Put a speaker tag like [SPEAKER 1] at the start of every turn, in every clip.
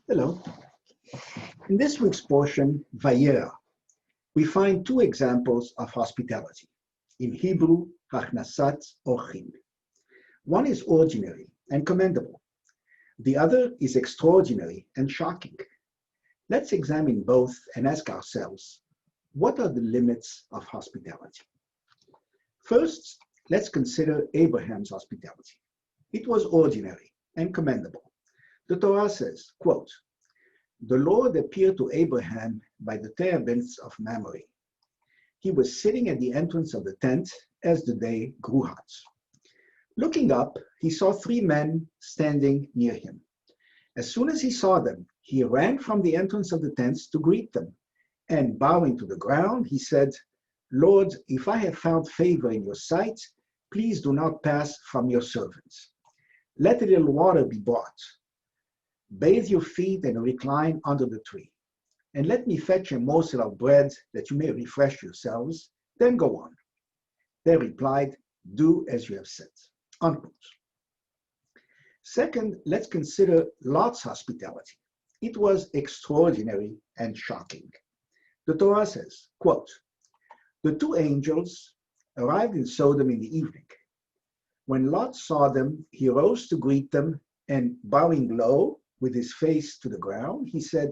[SPEAKER 1] Hello. In this week's portion, Vayera, we find two examples of hospitality. In Hebrew, Hachnasat Orchim. One is ordinary and commendable. The other is extraordinary and shocking. Let's examine both and ask ourselves, what are the limits of hospitality? First, let's consider Abraham's hospitality. It was ordinary and commendable. The Torah says, quote, "The Lord appeared to Abraham by the terebinths of Mamre. He was sitting at the entrance of the tent as the day grew hot. Looking up, he saw three men standing near him. As soon as he saw them, he ran from the entrance of the tents to greet them, and bowing to the ground, he said, 'Lord, if I have found favor in your sight, please do not pass from your servants. Let a little water be brought. Bathe your feet and recline under the tree. And let me fetch a morsel of bread that you may refresh yourselves, then go on.' They replied, 'Do as you have said.'" Unquote. Second, let's consider Lot's hospitality. It was extraordinary and shocking. The Torah says, quote, "The two angels arrived in Sodom in the evening. When Lot saw them, he rose to greet them, and bowing low with his face to the ground, he said,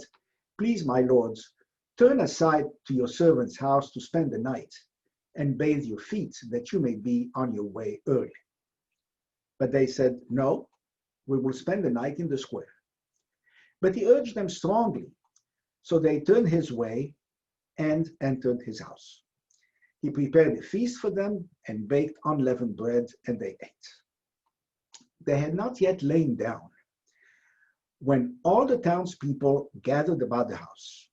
[SPEAKER 1] 'Please, my lords, turn aside to your servant's house to spend the night, and bathe your feet, that you may be on your way early.' But they said, 'No, we will spend the night in the square.' But he urged them strongly, so they turned his way and entered his house. He prepared a feast for them and baked unleavened bread, and they ate. They had not yet lain down when all the townspeople gathered about the house.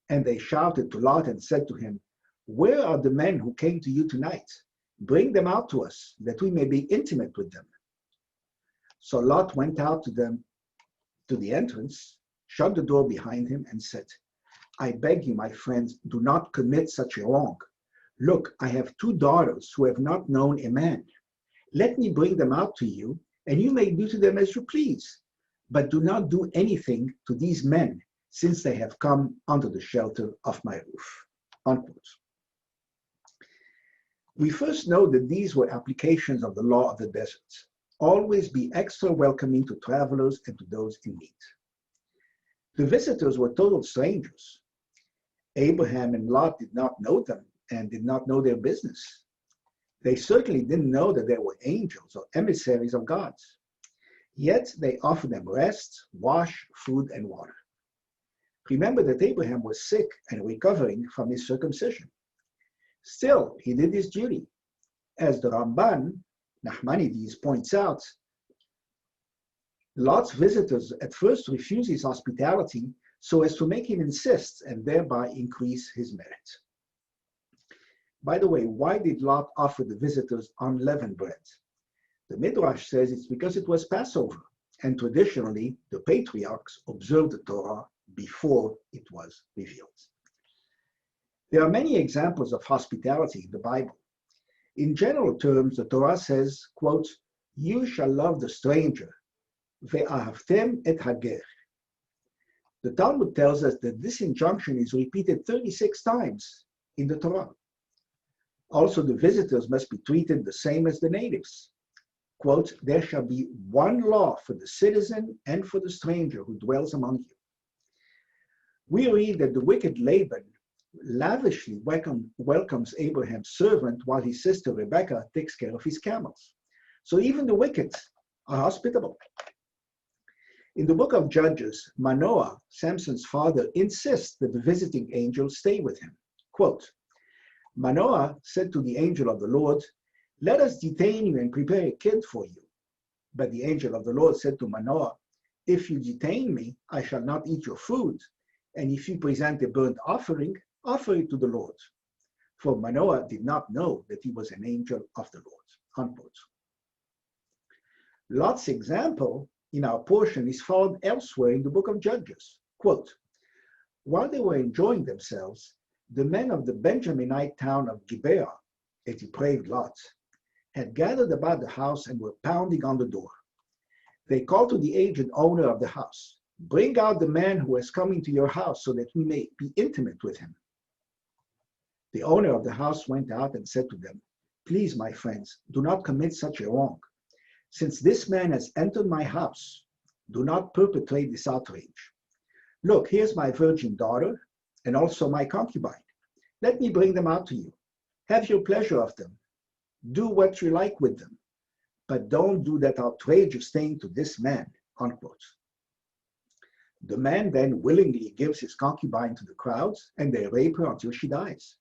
[SPEAKER 1] And they shouted to Lot and said to him, 'Where are the men who came to you tonight? Bring them out to us, that we may be intimate with them.' So Lot went out to them to the entrance, shut the door behind him, and said, 'I beg you, my friends, do not commit such a wrong. Look, I have two daughters who have not known a man. Let me bring them out to you, and you may do to them as you please. But do not do anything to these men, since they have come under the shelter of my roof.'" Unquote. We first know that these were applications of the law of the desert. Always be extra welcoming to travelers and to those in need. The visitors were total strangers. Abraham and Lot did not know them and did not know their business. They certainly didn't know that they were angels or emissaries of God. Yet they offered them rest, wash, food, and water. Remember that Abraham was sick and recovering from his circumcision. Still, he did his duty. As the Ramban, Nachmanides, points out, Lot's visitors at first refused his hospitality so as to make him insist and thereby increase his merit. By the way, why did Lot offer the visitors unleavened bread? The Midrash says it's because it was Passover, and traditionally the patriarchs observed the Torah before it was revealed. There are many examples of hospitality in the Bible. In general terms, the Torah says, quote, "You shall love the stranger, ve'ahavtem et hager." The Talmud tells us that this injunction is repeated 36 times in the Torah. Also, the visitors must be treated the same as the natives. Quote, "There shall be one law for the citizen and for the stranger who dwells among you." We read that the wicked Laban lavishly welcomes Abraham's servant while his sister Rebekah takes care of his camels. So even the wicked are hospitable. In the book of Judges, Manoah, Samson's father, insists that the visiting angel stay with him. Quote, "Manoah said to the angel of the Lord, 'Let us detain you and prepare a kid for you.' But the angel of the Lord said to Manoah, 'If you detain me, I shall not eat your food. And if you present a burnt offering, offer it to the Lord.' For Manoah did not know that he was an angel of the Lord." Unquote. Lot's example in our portion is found elsewhere in the book of Judges. Quote, "While they were enjoying themselves, the men of the Benjaminite town of Gibeah, a depraved lot, had gathered about the house and were pounding on the door. They called to the aged owner of the house, Bring out the man who has come into your house so that we may be intimate with him. The owner of the house went out and said to them, Please, my friends, do not commit such a wrong. Since this man has entered my house, do not perpetrate this outrage. Look, here's my virgin daughter and also my concubine. Let me bring them out to you. Have your pleasure of them. Do what you like with them. But don't do that outrageous thing to this man, unquote. The man then willingly gives his concubine to the crowds, and they rape her until she dies.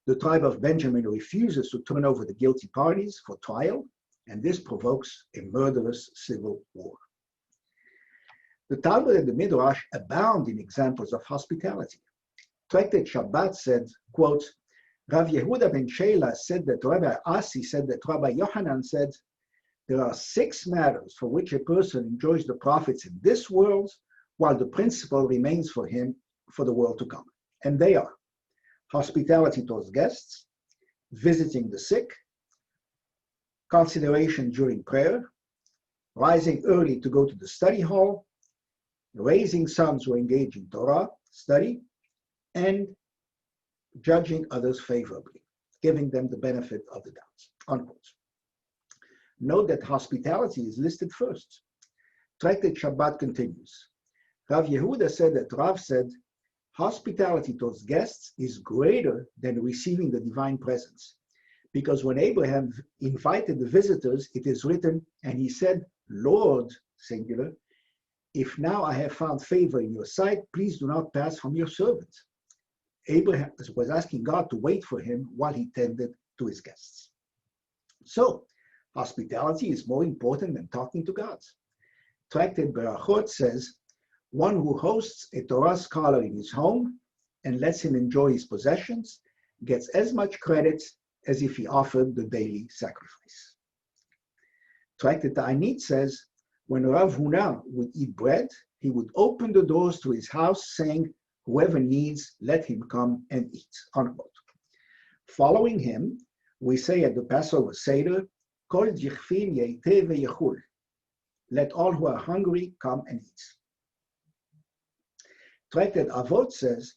[SPEAKER 1] The tribe of Benjamin refuses to turn over the guilty parties for trial, and this provokes a murderous civil war. The Talmud and the Midrash abound in examples of hospitality. Tractate Shabbat said, quote, Rav Yehuda ben Sheila said that Rabbi Asi said that Rabbi Yohanan said, there are 6 matters for which a person enjoys the profits in this world, while the principle remains for him for the world to come. And they are hospitality towards guests, visiting the sick, consideration during prayer, rising early to go to the study hall, raising sons who engage in Torah study, and judging others favorably, giving them the benefit of the doubt, unquote. Note that hospitality is listed first. Tractate Shabbat continues. Rav Yehuda said that Rav said, hospitality towards guests is greater than receiving the divine presence. Because when Abraham invited the visitors, it is written, and he said, Lord, singular, if now I have found favor in your sight, please do not pass from your servant. Abraham was asking God to wait for him while he tended to his guests. So, hospitality is more important than talking to God. Tractate Berachot says, one who hosts a Torah scholar in his home and lets him enjoy his possessions gets as much credit as if he offered the daily sacrifice. Tractate Ta'anit says, when Rav Huna would eat bread, he would open the doors to his house saying, whoever needs, let him come and eat, unquote. Following him, we say at the Passover Seder, Kol jichfin yeiteh ve'yechul. Let all who are hungry come and eat. Tractate Avot says,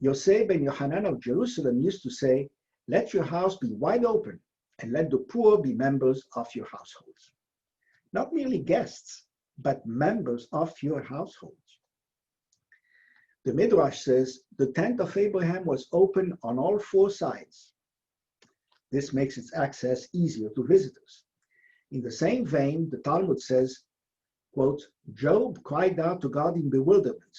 [SPEAKER 1] Yosef ben Yohanan of Jerusalem used to say, let your house be wide open and let the poor be members of your household. Not merely guests, but members of your household. The Midrash says, the tent of Abraham was open on all 4 sides. This makes its access easier to visitors. In the same vein, the Talmud says, quote, Job cried out to God in bewilderment.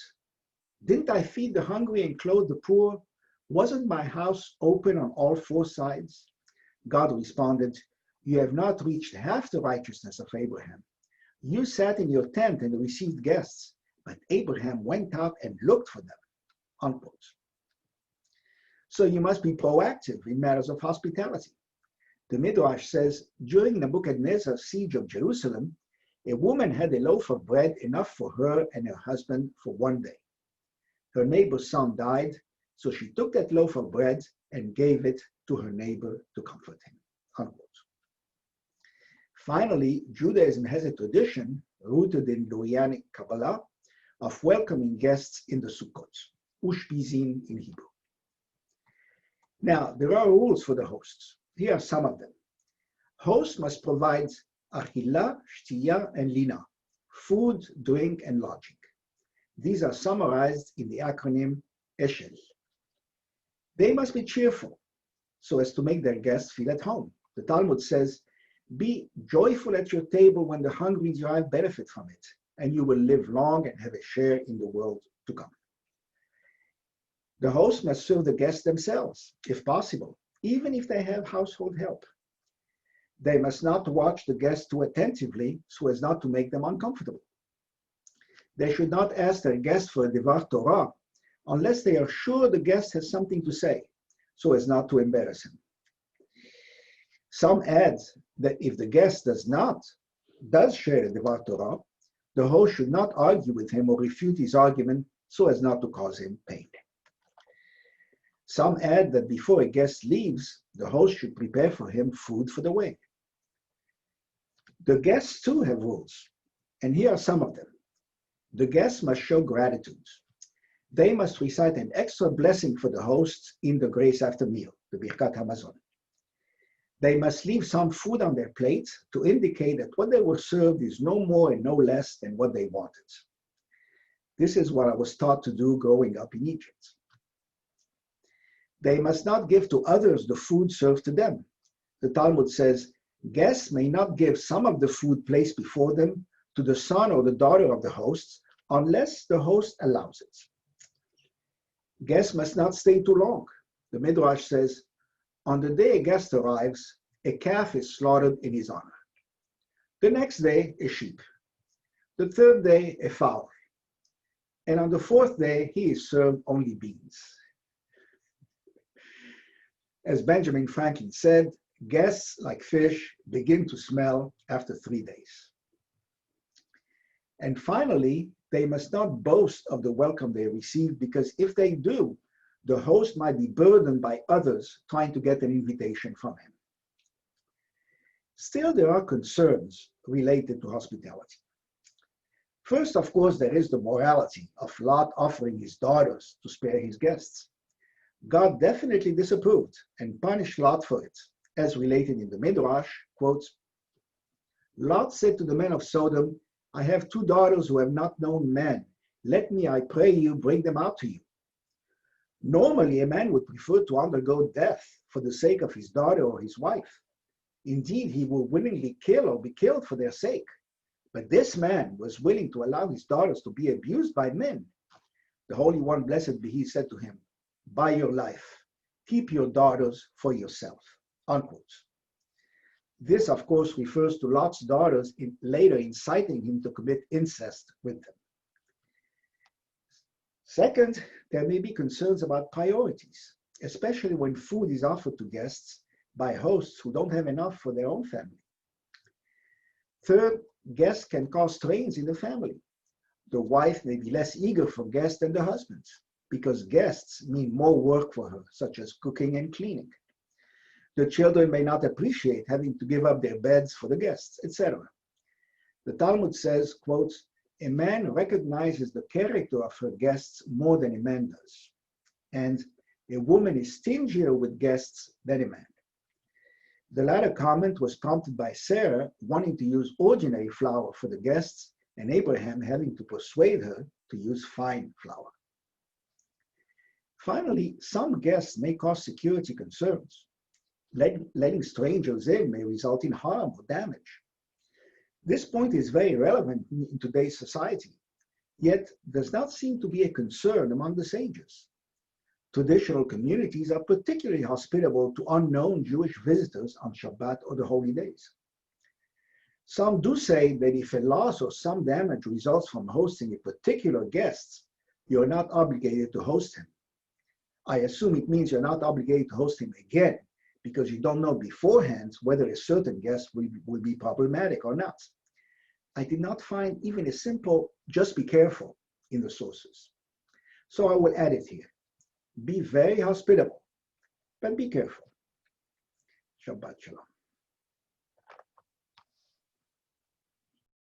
[SPEAKER 1] Didn't I feed the hungry and clothe the poor? Wasn't my house open on all 4 sides? God responded, you have not reached half the righteousness of Abraham. You sat in your tent and received guests, but Abraham went out and looked for them, unquote. So you must be proactive in matters of hospitality. The Midrash says, during Nebuchadnezzar's siege of Jerusalem, a woman had a loaf of bread enough for her and her husband for 1 day. Her neighbor's son died, so she took that loaf of bread and gave it to her neighbor to comfort him, unquote. Finally, Judaism has a tradition rooted in Lurianic Kabbalah of welcoming guests in the Sukkot, Ushpizin in Hebrew. Now, there are rules for the hosts. Here are some of them. Hosts must provide achila, shtiya, and lina, food, drink, and lodging. These are summarized in the acronym ESHEL. They must be cheerful, so as to make their guests feel at home. The Talmud says, be joyful at your table when the hungry derive benefit from it, and you will live long and have a share in the world to come. The host must serve the guests themselves, if possible, even if they have household help. They must not watch the guests too attentively so as not to make them uncomfortable. They should not ask their guest for a Devar Torah unless they are sure the guest has something to say, so as not to embarrass him. Some add that if the guest does share a Devar Torah, the host should not argue with him or refute his argument so as not to cause him pain. Some add that before a guest leaves, the host should prepare for him food for the way. The guests too have rules, and here are some of them. The guests must show gratitude. They must recite an extra blessing for the hosts in the grace after meal, the Birkat Hamazon. They must leave some food on their plate to indicate that what they were served is no more and no less than what they wanted. This is what I was taught to do growing up in Egypt. They must not give to others the food served to them. The Talmud says, guests may not give some of the food placed before them to the son or the daughter of the hosts unless the host allows it. Guests must not stay too long. The Midrash says, on the day a guest arrives, a calf is slaughtered in his honor. The next day, a sheep. The third day, a fowl. And on the fourth day, he is served only beans. As Benjamin Franklin said, guests, like fish, begin to smell after 3 days. And finally, they must not boast of the welcome they receive, because if they do, the host might be burdened by others trying to get an invitation from him. Still, there are concerns related to hospitality. First, of course, there is the morality of Lot offering his daughters to spare his guests. God definitely disapproved and punished Lot for it, as related in the Midrash, quotes, Lot said to the men of Sodom, I have 2 daughters who have not known man. Let me, I pray you, bring them out to you. Normally, a man would prefer to undergo death for the sake of his daughter or his wife. Indeed, he will willingly kill or be killed for their sake. But this man was willing to allow his daughters to be abused by men. The Holy One, blessed be he, said to him, buy your life, keep your daughters for yourself, unquote. This, of course, refers to Lot's daughters later inciting him to commit incest with them. Second, there may be concerns about priorities, especially when food is offered to guests by hosts who don't have enough for their own family. Third, guests can cause strains in the family. The wife may be less eager for guests than the husband, because guests mean more work for her, such as cooking and cleaning. The children may not appreciate having to give up their beds for the guests, etc. The Talmud says, quotes, a man recognizes the character of her guests more than a man does, and a woman is stingier with guests than a man. The latter comment was prompted by Sarah wanting to use ordinary flour for the guests and Abraham having to persuade her to use fine flour. Finally, some guests may cause security concerns. Letting strangers in may result in harm or damage. This point is very relevant in today's society, yet does not seem to be a concern among the sages. Traditional communities are particularly hospitable to unknown Jewish visitors on Shabbat or the holy days. Some do say that if a loss or some damage results from hosting a particular guest, you are not obligated to host him. I assume it means you're not obligated to host him again, because you don't know beforehand whether a certain guest will be problematic or not. I did not find even a simple just be careful in the sources. So I will add it here. Be very hospitable, but be careful. Shabbat Shalom.